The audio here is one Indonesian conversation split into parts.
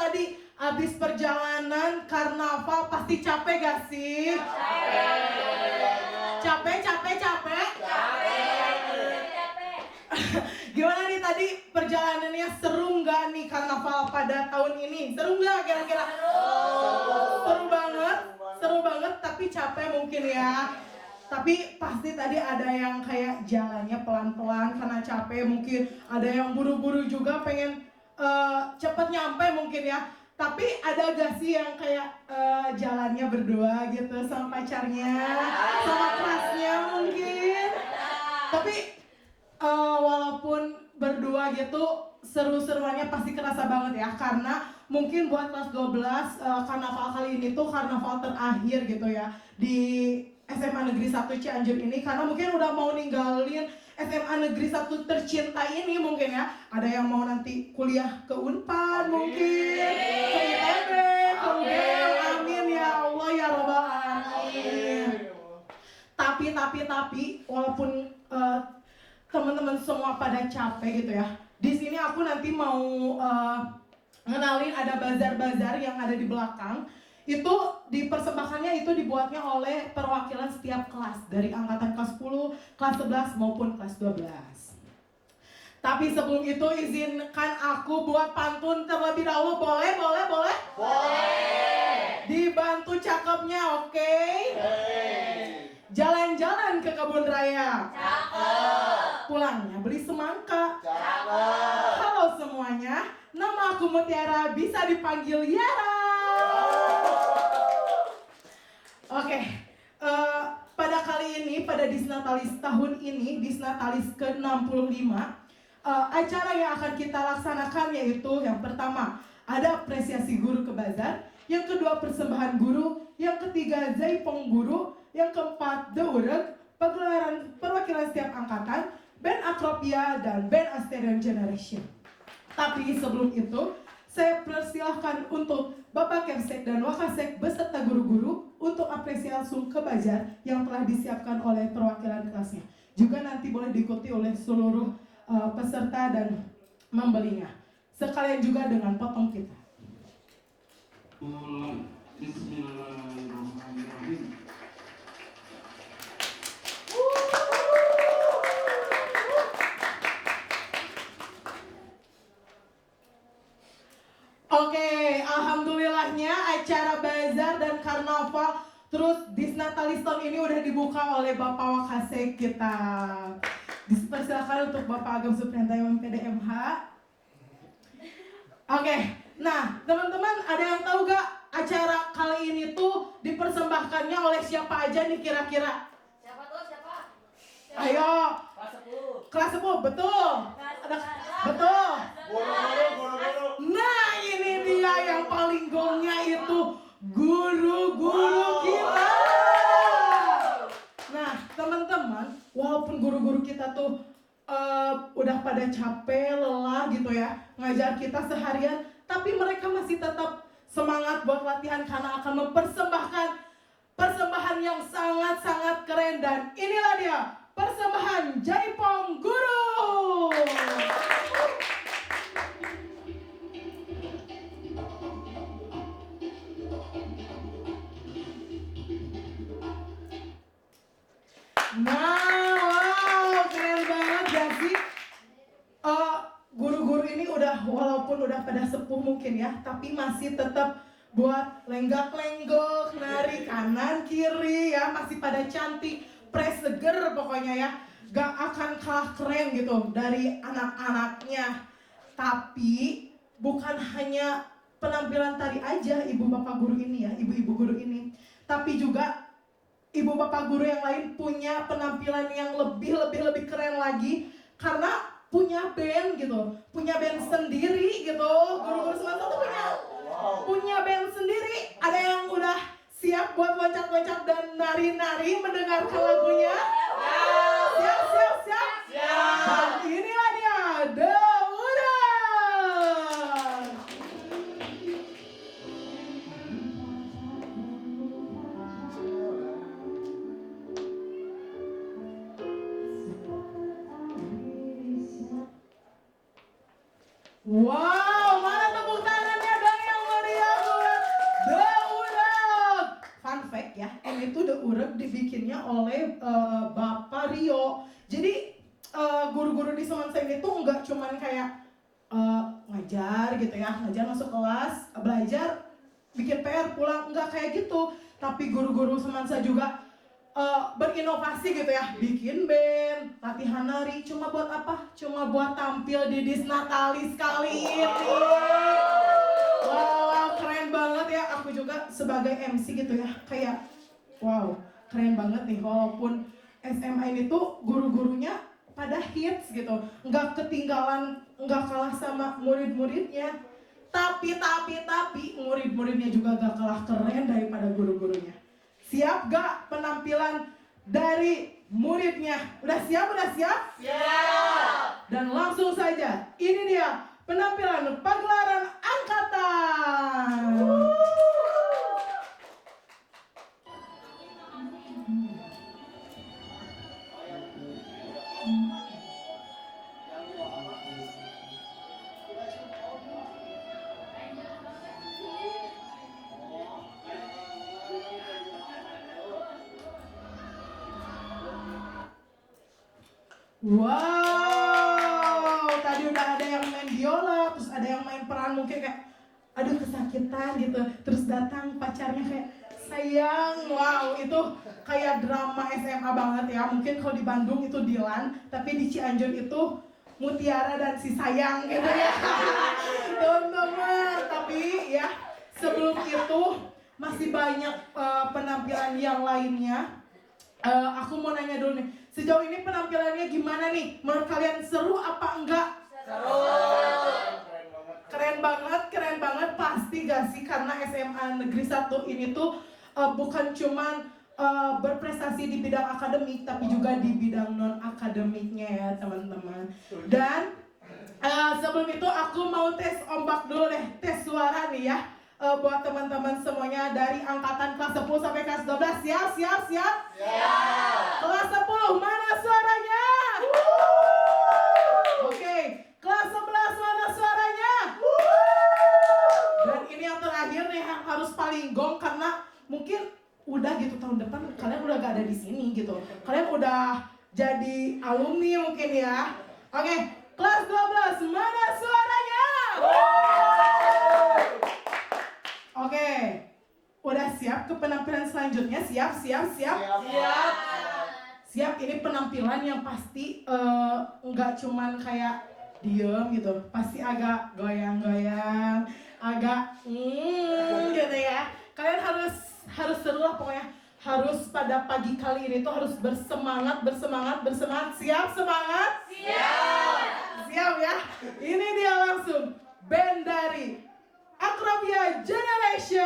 tadi habis perjalanan karnaval pasti capek gak sih? Capek. Gimana nih tadi perjalanannya, seru nggak nih karnaval pada tahun ini? Seru nggak kira-kira? Seru banget, tapi capek mungkin ya. Tapi pasti tadi ada yang kayak jalannya pelan-pelan karena capek, mungkin ada yang buru-buru juga pengen cepet nyampe mungkin ya. Tapi ada gak sih yang kayak jalannya berdua gitu sama pacarnya, sama kelasnya mungkin? Tapi walaupun berdua gitu, seru-seruannya pasti kerasa banget ya. Karena mungkin buat kelas 12 karnaval kali ini tuh karnaval terakhir gitu ya di SMA Negeri 1 Cianjur ini. Karena mungkin udah mau ninggalin SMA Negeri 1 tercinta ini mungkin ya. Ada yang mau nanti kuliah ke Unpad mungkin, ke ITB, ke UGM, amin ya Allah ya Rabbal Alamin. Tapi walaupun teman-teman semua pada capek gitu ya, di sini aku nanti mau ngenalin ada bazar-bazar yang ada di belakang. Itu dipersembahkannya itu dibuatnya oleh perwakilan setiap kelas dari angkatan kelas 10, kelas 11 maupun kelas 12. Tapi sebelum itu izinkan aku buat pantun terlebih dahulu. Boleh? Boleh. Dibantu cakepnya, oke? Jalan-jalan ke kebun raya. Cakep. Pulangnya beli semangka. Cakep. Halo semuanya, nama aku Mutiara, bisa dipanggil Yara. Oke, pada kali ini, pada Disnatalis tahun ini, Disnatalis ke-65, acara yang akan kita laksanakan yaitu yang pertama, ada apresiasi guru ke bazar, yang kedua persembahan guru, yang ketiga Zaipong guru, yang keempat The Ureg, pagelaran perwakilan setiap angkatan, band Akropia, dan band Asterion Generation. Tapi sebelum itu, saya persilahkan untuk Bapak Kemsek dan Wakasek beserta guru-guru untuk apresiasi langsung ke bazar yang telah disiapkan oleh perwakilan kelasnya. Juga nanti boleh diikuti oleh seluruh peserta dan membelinya. Sekalian juga dengan potong kita. Bismillahirrahmanirrahim. Oke, alhamdulillahnya acara bazar dan karnaval terus Disnatalis tahun ini udah dibuka oleh Bapak Wakasek kita. Dipersilakan untuk Bapak Agam Supriyanto MPDMH. Oke, nah teman-teman ada yang tahu gak acara kali ini tuh dipersembahkannya oleh siapa aja nih kira-kira? Siapa? Ayo. Kelas 10, betul. Betul. Nah ini dia yang paling gongnya itu guru-guru kita. Nah teman-teman, walaupun guru-guru kita tuh udah pada capek, lelah gitu ya ngajar kita seharian, tapi mereka masih tetap semangat buat latihan karena akan mempersembahkan persembahan yang sangat-sangat keren. Dan inilah dia persembahan Jaipong Guru. Nah, wow, keren banget gak sih? Guru-guru ini walaupun udah pada sepuh mungkin ya, tapi masih tetap buat lenggak-lenggok, nari kanan kiri ya, masih pada cantik, fresh, seger pokoknya ya. Gak akan kalah keren gitu dari anak-anaknya. Tapi bukan hanya penampilan tari aja ibu bapak guru ini ya, ibu-ibu guru ini, tapi juga ibu bapak guru yang lain punya penampilan yang lebih keren lagi karena punya band gitu, punya band sendiri gitu. Guru-guru semester tuh punya band sendiri. Ada yang udah siap buat loncat-loncat dan nari-nari mendengarkan lagunya? Siap. Dan inilah dia, The Ureg. Wow, mana tepuk tangannya dong yang itu diurek dibikinnya oleh Bapak Rio. Jadi guru-guru di Semansa ini tuh nggak cuman kayak ngajar gitu ya, ngajar masuk kelas, belajar, bikin PR pulang, nggak kayak gitu. Tapi guru-guru Semansa juga berinovasi gitu ya, bikin band, latihan nari, cuma buat apa? Cuma buat tampil di Disnatalis kali ini. Wow, keren banget ya. Aku juga sebagai MC gitu ya, kayak wow, keren banget nih. Walaupun SMA ini tuh guru-gurunya pada hits gitu, nggak ketinggalan, nggak kalah sama murid-muridnya. Tapi murid-muridnya juga gak kalah keren daripada guru-gurunya. Siap gak penampilan dari muridnya? Udah siap? Siap! Dan langsung saja, ini dia penampilan pagelaran angkatan. Wow, tadi udah ada yang main biola, terus ada yang main peran mungkin kayak aduh kesakitan gitu, terus datang pacarnya kayak sayang. Wow, itu kayak drama SMA banget ya. Mungkin kalau di Bandung itu Dilan, tapi di Cianjur itu Mutiara dan si Sayang gitu ya. Teman-teman, tapi ya sebelum itu masih banyak penampilan yang lainnya. Aku mau nanya dulu nih, sejauh ini penampilannya gimana nih? Menurut kalian seru apa enggak? Seru. Keren banget pasti gak sih? Karena SMA Negeri 1 ini tuh bukan cuman berprestasi di bidang akademik, tapi juga di bidang non akademiknya ya teman-teman. Dan sebelum itu aku mau tes ombak dulu deh, tes suara nih ya. Buat teman-teman semuanya dari angkatan kelas 10 sampai kelas 12. Siap? Kelas 10 mana suaranya? Oke, kelas 11 mana suaranya? Dan ini yang terakhir nih yang harus paling gong, karena mungkin udah gitu tahun depan kalian udah gak ada di sini gitu. Kalian udah jadi alumni mungkin ya. Oke, kelas 12 mana suaranya? Oke, udah siap ke penampilan selanjutnya? Siap. Siap, ini penampilan yang pasti nggak cuman kayak diem gitu, pasti agak goyang-goyang, agak gitu ya. Kalian harus seru lah pokoknya. Harus pada pagi kali ini tuh harus bersemangat. Siap, semangat? Siap ya. Ini dia langsung band dari Akrabia Generation.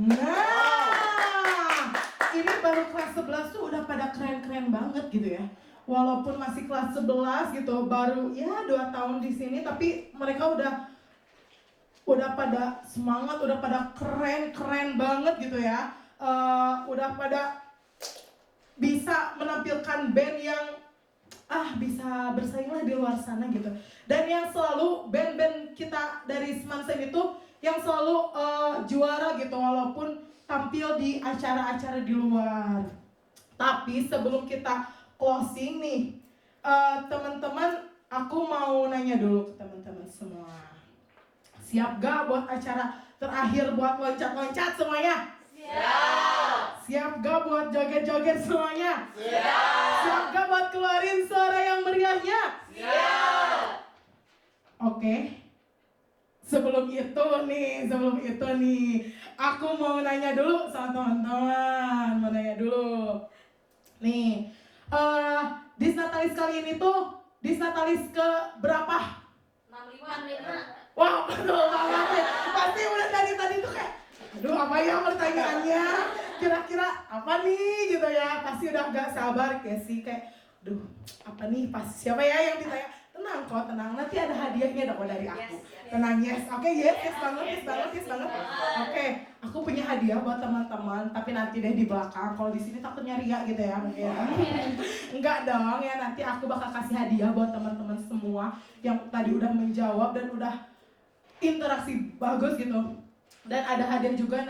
Nah, ini baru kelas 11 tuh udah pada keren-keren banget gitu ya. Walaupun masih kelas 11 gitu, baru ya 2 tahun di sini, tapi mereka udah pada semangat, udah pada keren banget gitu ya. Udah pada bisa menampilkan band yang bisa bersaing lah di luar sana gitu. Dan yang selalu band-band kita dari Semansa itu yang selalu juara gitu, walaupun tampil di acara-acara di luar. Tapi sebelum kita closing nih, teman-teman, aku mau nanya dulu ke teman-teman semua. Siap gak buat acara terakhir buat loncat-loncat semuanya? Siap gak buat joget-joget semuanya? Siap gak buat keluarin suara yang meriahnya? Oke. Sebelum itu nih, aku mau nanya dulu sama teman-teman, Nih, Disnatalis kali ini tuh Disnatalis ke berapa? 65. Wow, betul banget ya. Pasti udah tadi tuh kayak, aduh apa ya pertanyaannya? Kira-kira apa nih gitu ya? Pasti udah gak sabar kayak sih, kayak, aduh apa nih? Pas siapa ya yang ditanya? Tenang kok, tenang. Nanti ada hadiahnya dong dari aku. Tenang, yes. Oke, yes banget. Oke, aku punya hadiah buat teman-teman, tapi nanti deh di belakang. Kalau di sini takutnya ria gitu ya mungkin. Enggak dong ya, nanti aku bakal kasih hadiah buat teman-teman semua yang tadi udah menjawab dan udah interaksi bagus gitu. Dan ada hadiah juga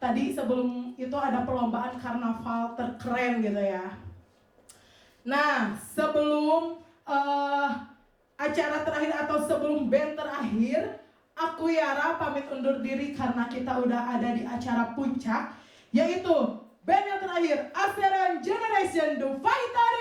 tadi sebelum itu ada perlombaan karnaval terkeren gitu ya. Nah, sebelum acara terakhir atau sebelum band terakhir, aku Yara pamit undur diri karena kita udah ada di acara puncak, yaitu band yang terakhir, Asteran Generation The Fighter.